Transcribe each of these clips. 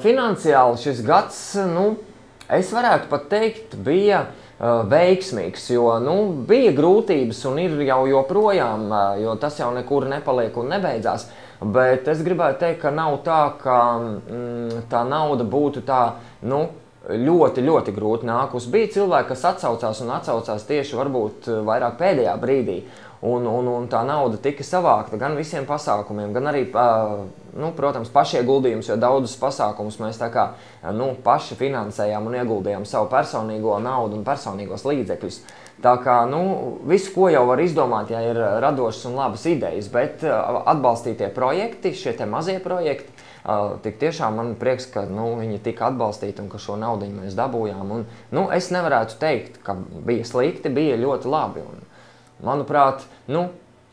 finansiāli šis gads, es varētu pat teikt, bija veiksmīgs, jo bija grūtības un ir jau joprojām, jo tas jau nekur nepaliek un nebeidzās. Bet es gribētu teikt, ka nav tā, ka tā nauda būtu tā, ļoti, ļoti grūti nākus. Bija cilvēki, kas atsaucās tieši varbūt vairāk pēdējā brīdī. Un tā nauda tika savākta gan visiem pasākumiem, gan arī, protams, pašieguldījums, jo daudzus pasākumus mēs tā kā, paši finansējām un ieguldījām savu personīgo naudu un personīgos līdzekļus. Tā kā, visu, ko jau var izdomāt, ja ir radošas un labas idejas, bet atbalstītie projekti, šie te mazie projekti, tik tiešām man prieks, ka viņi tika atbalstīti un ka šo naudu mēs dabūjām. Un, es nevarētu teikt, ka bija slikti, bija ļoti labi. Un, manuprāt,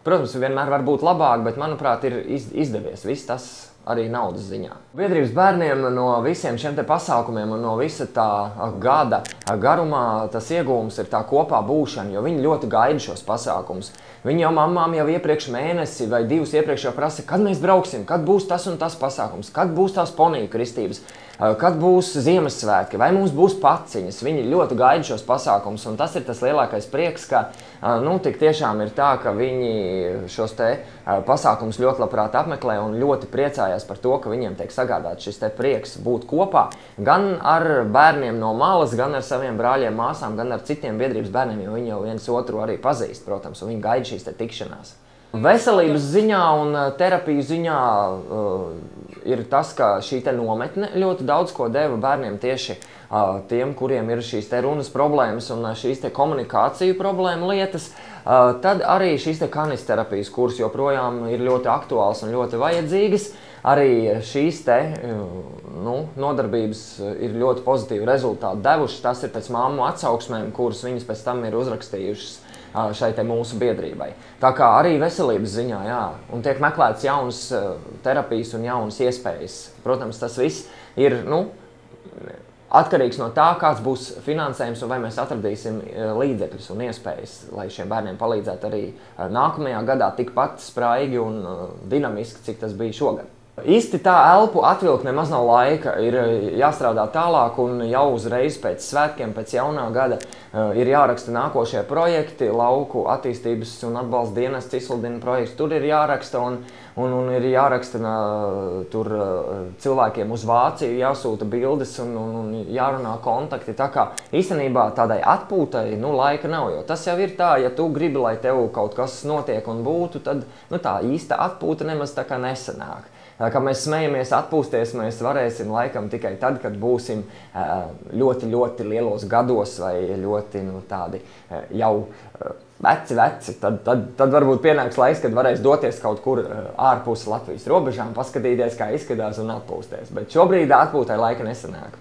protams, vienmēr var būt labāk, bet, manuprāt, ir izdevies viss tas arī naudas ziņā. Biedrības bērniem no visiem šiem te pasākumiem un no visa tā gada garumā tas iegūms ir tā kopā būšana, jo viņi ļoti gaida šos pasākumus. Viņi jau mammām jau iepriekš mēnesi vai divus iepriekš jau prasa, kad mēs brauksim, kad būs tas un tas pasākums, kad būs tās poniju kristības, kad būs Ziemassvētki, vai mums būs paciņas. Viņi ļoti gaida šos pasākumus, un tas ir tas lielākais prieks, ka tik tiešām ir tā, ka viņi šos te pasākumus ļoti labprāt apmeklē un ļoti priecājās par to, ka viņiem tiek sagādāts šis te prieks būt kopā gan ar bērniem no malas, gan ar saviem brāļiem, māsām, gan ar citiem biedrības bērniem, jo viņi jau viens otru arī pazīst, protams, un viņi gaida šīs te tikšanās. Veselības ziņā un terapiju ziņā ir tas, ka šī te nometne ļoti daudz ko deva bērniem tieši tiem, kuriem ir šīs te runas problēmas un šīs te komunikāciju problēma lietas. Tad arī šīs te kanisterapijas kurs joprojām ir ļoti aktuāls un ļoti vajadzīgas. Arī šīs te nodarbības ir ļoti pozitīvu rezultātu devušas. Tas ir pēc mammu atsauksmēm, kuras viņas pēc tam ir uzrakstījušas šai te mūsu biedrībai. Tā kā arī veselības ziņā, jā, un tiek meklēts jaunas terapijas un jaunas iespējas. Protams, tas viss ir, atkarīgs no tā, kāds būs finansējums un vai mēs atradīsim līdzekļus un iespējas, lai šiem bērniem palīdzētu arī nākamajā gadā tikpat spraigi un dinamiski, cik tas bija šogad. Īsti tā elpu atvilkt nemaz nav laika, ir jāstrādā tālāk un jau uzreiz pēc svētkiem, pēc jaunā gada ir jāraksta nākošie projekti, lauku attīstības un atbalsta dienests izsludina projekts, tur ir jāraksta un ir jāraksta tur cilvēkiem uz Vāciju, jāsūta bildes un jārunā kontakti. Tā kā īstenībā tādai atpūtai laika nav, jo tas jau ir tā, ja tu gribi, lai tev kaut kas notiek un būtu, tad tā īsta atpūta nemaz tā kā nesanāk. Kā mēs smejamies, atpūsties mēs varēsim laikam tikai tad, kad būsim ļoti, ļoti lielos gados vai ļoti tādi jau veci. Tad varbūt pienāks laiks, kad varēs doties kaut kur ārpus Latvijas robežām, paskatīties, kā izskatās un atpūsties. Bet šobrīd atpūtai laika nesanāk.